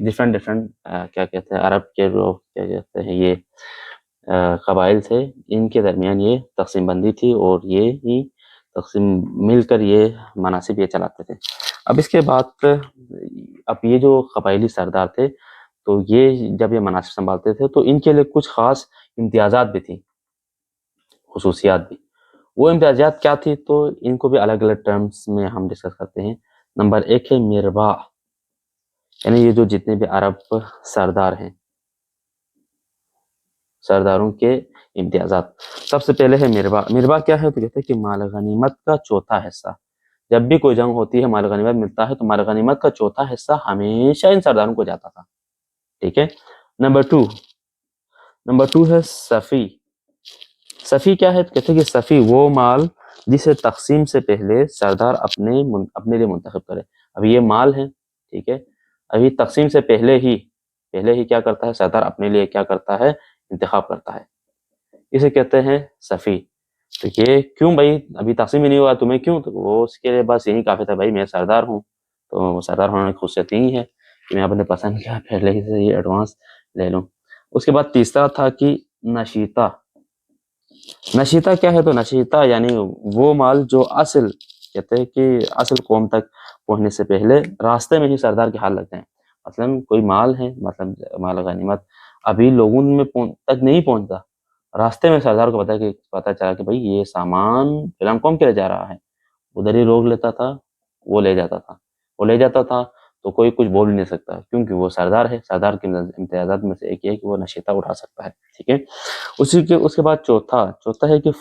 A: ڈفرینٹ کیا کہتے ہیں عرب کے جو کیا کہتے ہیں یہ قبائل تھے، ان کے درمیان یہ تقسیم بندی تھی، اور یہ ہی تقسیم مل کر یہ مناسب یہ چلاتے تھے۔ اب اس کے بعد اب یہ جو قبائلی سردار تھے، تو یہ جب یہ مناسب سنبھالتے تھے تو ان کے لیے کچھ خاص امتیازات بھی تھی، خصوصیات بھی۔ وہ امتیازات کیا تھی؟ تو ان کو بھی الگ الگ ٹرمز میں ہم ڈسکس کرتے ہیں۔ نمبر 1 ہے مربا، یعنی یہ جو جتنے بھی عرب سردار ہیں، سرداروں کے امتیازات۔ سب سے پہلے ہے مربا کیا ہے؟ تو کہتے ہیں کہ مال غنیمت کا چوتھا حصہ، جب بھی کوئی جنگ ہوتی ہے مال غنیمت ملتا ہے، تو مال غنیمت کا چوتھا حصہ ہمیشہ ان سرداروں کو جاتا تھا، ٹھیک ہے۔ نمبر 2 ہے صفی کیا ہے؟ تو کہتے ہیں کہ صفی وہ مال جسے تقسیم سے پہلے سردار اپنے لیے منتخب کرے۔ اب یہ مال ہے، ٹھیک ہے، ابھی تقسیم سے پہلے ہی کیا کرتا ہے سردار؟ اپنے لیے کیا کرتا ہے؟ انتخاب کرتا ہے، اسے کہتے ہیں صفی۔ تو یہ کیوں بھائی؟ ابھی تقسیم ہی نہیں ہوا، تمہیں کیوں؟ تو وہ اس کے لیے بس یہی کافی تھا، بھائی میں سردار ہوں، تو سردار ہونے کی خصوصیت یہی ہے کہ میں اپنے پسند کیا پہلے ہی سے یہ ایڈوانس لے لوں۔ اس کے بعد تیسرا تھا کہ نشیطہ کیا ہے؟ تو نشیطہ یعنی وہ مال جو کہتے ہیں کہ اصل قوم تک پہنچنے سے پہلے راستے میں ہی سردار کے ہاتھ لگتے ہیں۔ مثلا کوئی مال ہے، مطلب مال غنیمت ابھی لوگوں میں تک نہیں پہنچتا، راستے میں سردار کو پتا چلا کہ بھائی یہ سامان فلاں قوم کے لیے جا رہا ہے، ادھر ہی روک لیتا تھا، وہ لے جاتا تھا تو کوئی کچھ بول نہیں سکتا، کیونکہ وہ سردار ہے۔ سردار کے امتیازات میں سے ایک یہ ہے کہ وہ نشیطہ اٹھا سکتا ہے، ٹھیک ہے۔ اس کے بعد چوتھا ہے کہ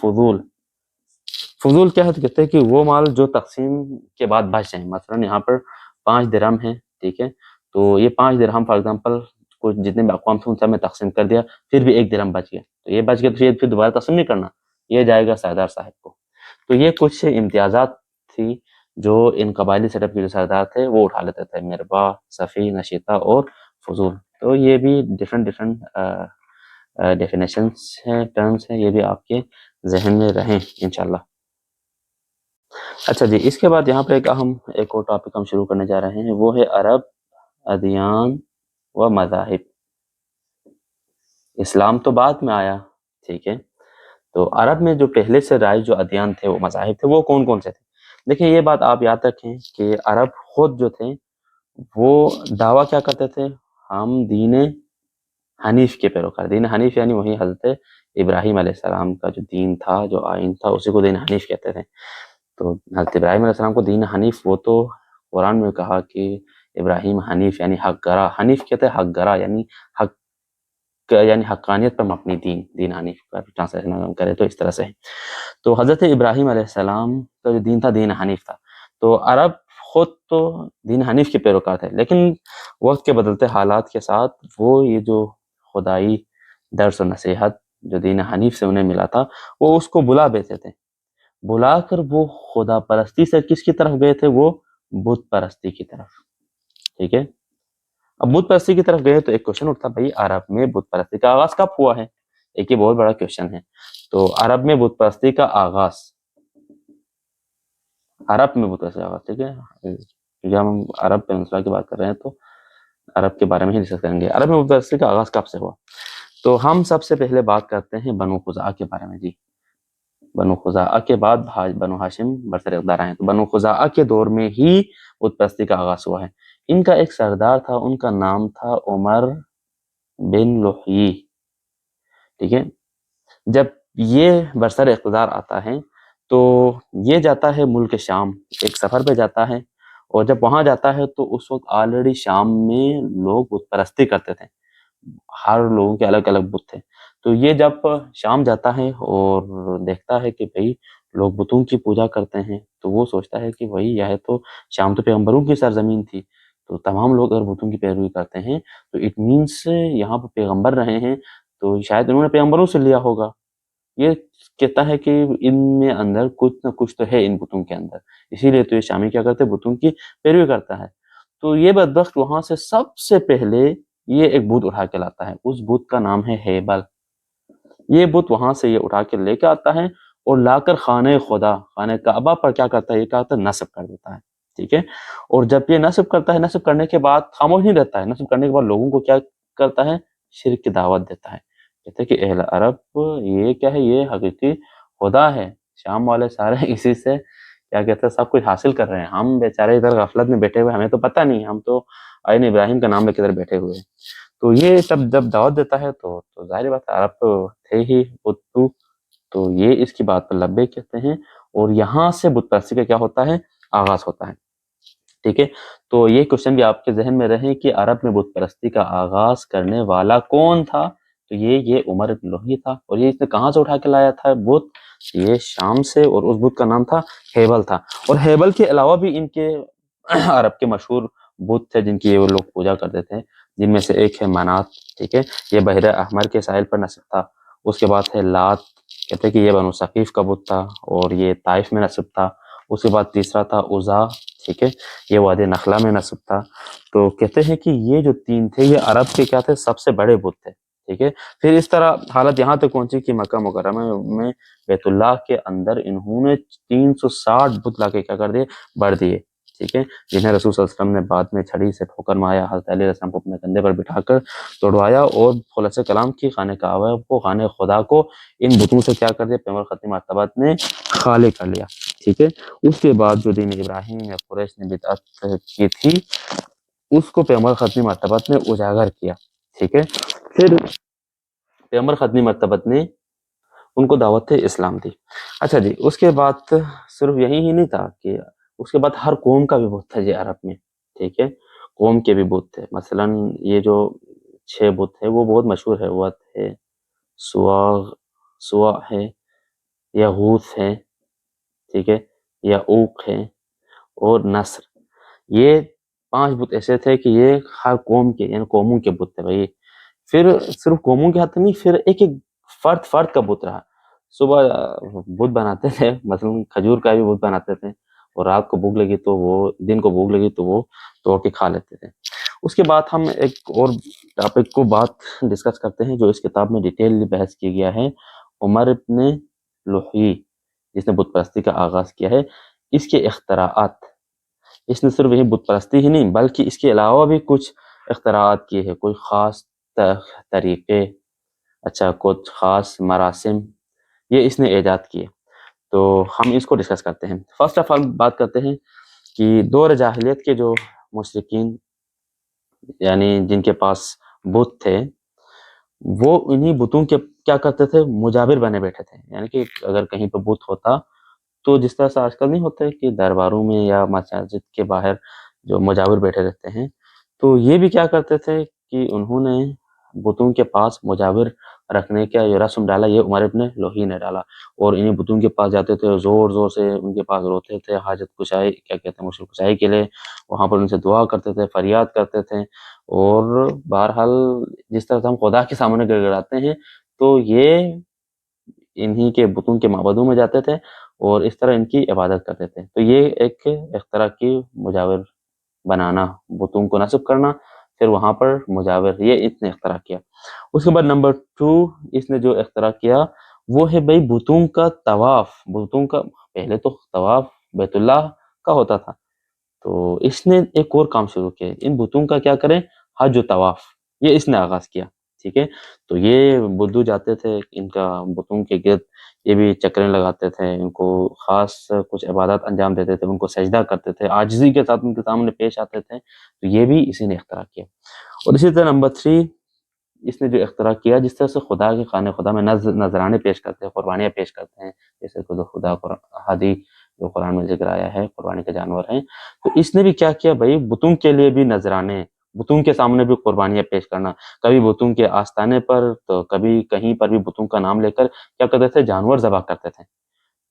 A: فضول کیا ہے؟ تو کہتے ہیں کہ وہ مال جو تقسیم کے بعد بچ جائیں، مثلا یہاں پر 5 درہم ہیں، ٹھیک ہے، تو یہ 5 درہم فار ایگزامپل کچھ جتنے بھی اقوام تھے ان سب میں تقسیم کر دیا، پھر بھی 1 درہم بچ گیا، تو یہ بچ گیا تو یہ پھر دوبارہ تقسیم نہیں کرنا، یہ جائے گا سردار صاحب کو۔ تو یہ کچھ امتیازات تھی جو ان قبائلی سیٹ اپ کے جو سردار تھے وہ اٹھا لیتے تھے، مربا، صفی، نشیطہ اور فضول۔ تو یہ بھی ڈفرینٹ ڈیفینیشنس ہیں، ٹرمز ہیں، یہ بھی آپ کے ذہن میں رہیں انشاءاللہ۔ اچھا جی، اس کے بعد یہاں پہ ایک اور ٹاپک ہم شروع کرنے جا رہے ہیں، وہ ہے عرب ادیان و مذاہب۔ اسلام تو بعد میں آیا، ٹھیک ہے، تو عرب میں جو پہلے سے رائج جو ادیان تھے، وہ مذاہب تھے، وہ کون کون سے تھے؟ دیکھیں یہ بات آپ یاد رکھیں کہ عرب خود جو تھے وہ دعویٰ کیا کرتے تھے؟ ہم دین حنیف کے پیروکار، دین حنیف یعنی وہی حضرت ابراہیم علیہ السلام کا جو دین تھا، جو آئین تھا، اسی کو دین حنیف کہتے تھے۔ تو حضرت ابراہیم علیہ السلام کو دین حنیف، وہ تو قرآن میں کہا کہ ابراہیم حنیف یعنی حق گرا، حنیف کہتے ہیں حق گرا، یعنی حقانیت پر مبنی دین حنیف کا ٹرانسلیشن کرے تو اس طرح سے ہے۔ تو حضرت ابراہیم علیہ السلام کا جو دین تھا دین حنیف تھا۔ تو عرب خود تو دین حنیف کے پیروکار تھے، لیکن وقت کے بدلتے حالات کے ساتھ وہ یہ جو خدائی درس و نصیحت جو دین حنیف سے انہیں ملا تھا وہ اس کو بلا بیٹھے تھے، بلا کر وہ خدا پرستی سے کس کی طرف گئے تھے؟ وہ بت پرستی کی طرف. ٹھیک ہے، اب بت پرستی کی طرف گئے تو ایک کوشچن اٹھتا بھائی عرب میں بت پرستی کا آغاز کب ہوا ہے؟ ایک یہ بہت بڑا کوشچن ہے. تو عرب میں بت پرستی کا آغاز، عرب میں بت پرستی کا آغاز، ٹھیک ہے، کیونکہ ہم عرب پینسلا کی بات کر رہے ہیں تو عرب کے بارے میں ہی ڈسکس کریں گے. عرب میں بت پرستی کا آغاز کب سے ہوا؟ تو ہم سب سے پہلے بات کرتے ہیں بنو خزاعہ کے بارے میں. جی، بنو خزاعہ کے بعد بنو ہاشم برسر اقتدار آئے. تو بنو خزاعہ کے دور میں ہی بت پرستی کا آغاز ہوا ہے. ان کا ایک سردار تھا، ان کا نام تھا عمر بن لحیی. ٹھیک ہے، جب یہ برسر اقتدار آتا ہے تو یہ جاتا ہے ملک شام، ایک سفر پہ جاتا ہے، اور جب وہاں جاتا ہے تو اس وقت آلریڈی شام میں لوگ بت پرستی کرتے تھے، ہر لوگوں کے الگ الگ بت تھے. تو یہ جب شام جاتا ہے اور دیکھتا ہے کہ بھئی لوگ بتوں کی پوجا کرتے ہیں تو وہ سوچتا ہے کہ وہی یہ تو شام تو پیغمبروں کی سرزمین تھی، تو تمام لوگ اگر بتوں کی پیروی کرتے ہیں تو اٹ مینس یہاں پہ پیغمبر رہے ہیں تو شاید انہوں نے پیغمبروں سے لیا ہوگا. یہ کہتا ہے کہ ان میں اندر کچھ نہ کچھ تو ہے ان بتوں کے اندر، اسی لیے تو یہ شامی کیا کرتے بتوں کی پیروی کرتا ہے. تو یہ بدبخت وہاں سے سب سے پہلے یہ ایک بت اٹھا کے لاتا ہے، اس بت کا نام ہے ہیبل. یہ بت وہاں سے یہ اٹھا کے لے کے آتا ہے اور لا کر خانہ خدا، خانہ کعبہ پر کیا کرتا ہے؟ یہ کہتا ہے نصب کر دیتا ہے. ٹھیک ہے، اور جب یہ نصب کرتا ہے، نصب کرنے کے بعد خاموش نہیں رہتا ہے، نصب کرنے کے بعد لوگوں کو کیا کرتا ہے؟ شرک کی دعوت دیتا ہے. کہتے ہیں کہ اہل عرب یہ کیا ہے؟ یہ حقیقی خدا ہے، شام والے سارے اسی سے کیا کہتے ہیں سب کچھ حاصل کر رہے ہیں، ہم بیچارے ادھر غفلت میں بیٹھے ہوئے، ہمیں تو پتہ نہیں، ہم تو آئین ابراہیم کا نام لے کے ادھر بیٹھے ہوئے ہیں. تو یہ جب دعوت دیتا ہے تو ظاہر بات ہے عرب تو تھے ہی بتو، تو یہ اس کی بات پر لبیک کہتے ہیں، اور یہاں سے بت پرستی کا کیا ہوتا ہے؟ آغاز ہوتا ہے. ٹھیک ہے، تو یہ کوشچن بھی آپ کے ذہن میں رہے کہ عرب میں بت پرستی کا آغاز کرنے والا کون تھا؟ تو یہ عمر بن لحیی تھا. اور یہ اس نے کہاں سے اٹھا کے لایا تھا بت؟ یہ شام سے، اور اس بت کا نام تھا ہیبل تھا. اور ہیبل کے علاوہ بھی ان کے عرب کے مشہور بت تھے جن کی وہ لوگ پوجا کرتے تھے، جن میں سے ایک ہے منات. ٹھیک ہے، یہ بحر احمر کے ساحل پر نصب تھا. اس کے بعد ہے لات، کہتے ہیں کہ یہ بنو ثقیف کا بت تھا اور یہ طائف میں نصب تھا. اس کے بعد تیسرا تھا عزا. ٹھیک ہے، یہ وادی نخلا میں نصب تھا. تو کہتے ہیں کہ یہ جو تین تھے یہ عرب کے کیا تھے؟ سب سے بڑے بت تھے. ٹھیک ہے، پھر اس طرح حالت یہاں تک پہنچی کہ مکہ مکرمہ میں بیت اللہ کے اندر انہوں نے 360 بت لا کے کیا کر دیے؟ بڑھ دیے. ٹھیک ہے، جنہیں رسول صلی اللہ علیہ وسلم نے بعد میں چھڑی سے ٹھوکر مارا، حضرت علیہ السلام کو اپنے کندھے پر بٹھا کر توڑوایا اور خلاصہ کلام کی خانہ کعبہ کو، خانہ خدا کو ان بتوں سے کیا کر دیا؟ پیغمبر ختم مرتبت نے خالی کر لیا. ٹھیک ہے، اس کے بعد جو دین ابراہیم یا قریش نے بدعت کی تھی اس کو پیغمبر ختم مرتبت نے اجاگر کیا. ٹھیک ہے، پھر پیغمبر ختم مرتبت نے ان کو دعوت اسلام دی. اچھا جی، اس کے بعد صرف یہی ہی نہیں تھا کہ اس کے بعد ہر قوم کا بھی بت تھا جی عرب میں. ٹھیک ہے، قوم کے بھی بت تھے. مثلا یہ جو 6 بت ہے وہ بہت مشہور ہے، وت ہے، سوا ہے، یغوث ہے، ٹھیک ہے، یعوق ہے، اور نصر. یہ 5 بت ایسے تھے کہ یہ ہر قوم کے یعنی قوموں کے بت تھے بھائی. پھر صرف قوموں کے ہاتھ نہیں، پھر ایک ایک فرد کا بت رہا. صبح بت بناتے تھے، مثلا کھجور کا بھی بت بناتے تھے، اور رات کو بھوک لگی تو وہ، دن کو بھوک لگی تو وہ توڑ کے کھا لیتے تھے. اس کے بعد ہم ایک اور ٹاپک کو بات ڈسکس کرتے ہیں جو اس کتاب میں ڈیٹیل بحث کیا گیا ہے، عمر بن لحیی جس نے بت پرستی کا آغاز کیا ہے. اس کے اختراعات، اس نے صرف یہی بت پرستی ہی نہیں بلکہ اس کے علاوہ بھی کچھ اختراعات کیے ہیں، کوئی خاص طریقے، اچھا کچھ خاص مراسم یہ اس نے ایجاد کیے. تو ہم اس کو ڈسکس کرتے ہیں. فرسٹ آف آل بات کرتے ہیں کہ دور جاہلیت کے جو مشرکین یعنی جن کے پاس بت تھے وہ انہی بتوں کے کیا کرتے تھے؟ مجاور بنے بیٹھے تھے. یعنی کہ اگر کہیں پہ بت ہوتا تو جس طرح سے آج کل نہیں ہوتے کہ درباروں میں یا مساجد کے باہر جو مجاور بیٹھے رہتے ہیں، تو یہ بھی کیا کرتے تھے کہ انہوں نے بتوں کے پاس مجاور رکھنے کا جو رسم ڈالا یہ عمر ابن لوہی نے ڈالا، اور انہیں بتوں کے پاس جاتے تھے، زور زور سے ان کے پاس روتے تھے حاجت کشائی کیا کہتے ہیں مشکل کشائی کے لیے، وہاں پر ان سے دعا کرتے تھے، فریاد کرتے تھے، اور بہرحال جس طرح سے ہم خدا کے سامنے گڑ گڑاتے ہیں تو یہ انہی کے بتوں کے معبدوں میں جاتے تھے اور اس طرح ان کی عبادت کرتے تھے۔ تو یہ ایک اختراع کی مجاور بنانا، بتوں کو نصب کرنا، پھر وہاں پر مجاور، یہ اس نے اختراع کیا۔ اس کے بعد نمبر 2 اس نے جو اختراع کیا وہ ہے بھائی بتوں کا طواف۔ بتوں کا پہلے تو طواف بیت اللہ کا ہوتا تھا، تو اس نے ایک اور کام شروع کیا، ان بتوں کا کیا کریں، حج و طواف، یہ اس نے آغاز کیا، ٹھیک ہے۔ تو یہ بدو جاتے تھے ان کا بتوں کے گرد، یہ بھی چکریں لگاتے تھے، ان کو خاص کچھ عبادات انجام دیتے تھے، ان کو سجدہ کرتے تھے، عاجزی کے ساتھ ان کے سامنے پیش آتے تھے، تو یہ بھی اسی نے اختراع کیا۔ اور اسی طرح نمبر 3 اس نے جو اختراع کیا، جس طرح سے خدا کے خانے خدا میں نذرانے پیش کرتے ہیں، قربانیاں پیش کرتے ہیں، جیسے خدا ہادی جو قرآن میں ذکر آیا ہے قربانی کے جانور ہیں، تو اس نے بھی کیا کیا بھائی، بتوں کے لیے بھی نذرانے، بتوں کے سامنے بھی قربانیاں پیش کرنا، کبھی بتوں کے آستانے پر تو کبھی کہیں پر بھی بتوں کا نام لے کر کیا کرتے تھے، جانور ذبح کرتے تھے۔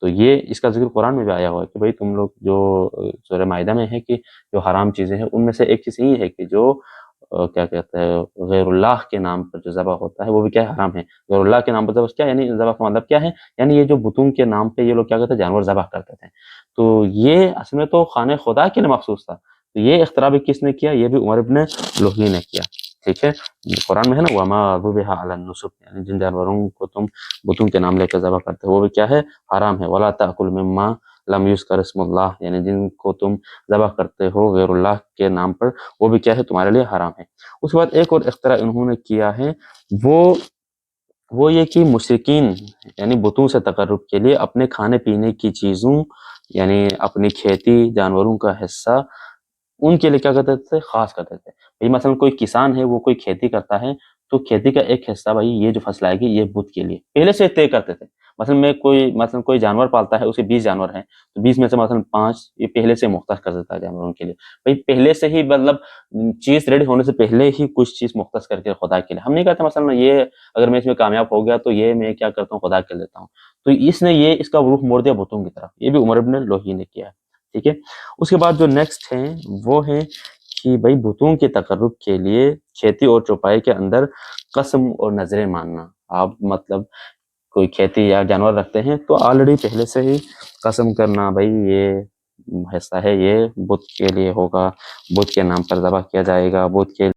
A: تو یہ اس کا ذکر قرآن میں بھی آیا ہوا ہے کہ بھائی تم لوگ جو سورہ مائدہ میں ہے کہ جو حرام چیزیں ہیں ان میں سے ایک چیز یہ ہے کہ جو کیا کہتے ہیں غیر اللہ کے نام پر جو ذبح ہوتا ہے وہ بھی کیا ہے، حرام ہے۔ غیر اللہ کے نام پر ذبح کیا یعنی ذبح کا مطلب کیا ہے، یعنی یہ جو بتوں کے نام پہ یہ لوگ کیا کرتے ہیں، جانور ذبح کرتے تھے، تو یہ اصل میں تو خانہ خدا کے لیے مخصوص تھا۔ تو یہ اختراع بھی کس نے کیا، یہ بھی عمر ابن لوہی نے کیا، ٹھیک ہے۔ قرآن میں ہے نا وما ذبح علی النصب، یعنی جن جانوروں کو تم بتوں کے نام لے کر ذبح کرتے ہو وہ بھی کیا ہے، حرام ہے۔ ولا تأکل مما لم یذکر اسم اللہ، یعنی جن کو تم ذبح کرتے ہو غیر اللہ کے نام پر وہ بھی کیا ہے، تمہارے لیے حرام ہے۔ اس کے بعد ایک اور اختراع انہوں نے کیا ہے، وہ یہ کہ مشرکین یعنی بتوں سے تقرب کے لیے اپنے کھانے پینے کی چیزوں یعنی اپنی کھیتی جانوروں کا حصہ ان کے لیے کیا کرتے تھے، خاص کرتے تھے۔ بھائی مثلا کوئی کسان ہے وہ کوئی کھیتی کرتا ہے تو کھیتی کا ایک حصہ بھائی یہ جو فصل آئے گی یہ بت کے لیے پہلے سے طے کرتے تھے۔ مثلا کوئی جانور پالتا ہے، اسے 20 جانور ہیں تو 20 میں سے مثلا 5 یہ پہلے سے مختص کر دیتا ہے جانوروں کے لیے، بھائی پہلے سے ہی مطلب چیز ریڈی ہونے سے پہلے ہی کچھ چیز مختص کر کے خدا کے لیے، ہم نہیں کہتے مثلا یہ اگر میں اس میں کامیاب ہو گیا تو یہ میں کیا کرتا ہوں خدا کے لیے دیتا ہوں، تو اس نے یہ اس کا رخ موڑ دیا بتوں کی طرف، یہ بھی عمر ابن لوہی نے کیا ہے، ٹھیک ہے۔ اس کے بعد جو نیکسٹ ہیں وہ ہے کہ بھائی بتوں کے تقرب کے لیے کھیتی اور چوپائی کے اندر قسم اور نظریں ماننا۔ آپ مطلب کوئی کھیتی یا جانور رکھتے ہیں تو آلریڈی پہلے سے ہی قسم کرنا، بھائی یہ حصہ ہے یہ بت کے لیے ہوگا، بت کے نام پر ذبح کیا جائے گا، بت کے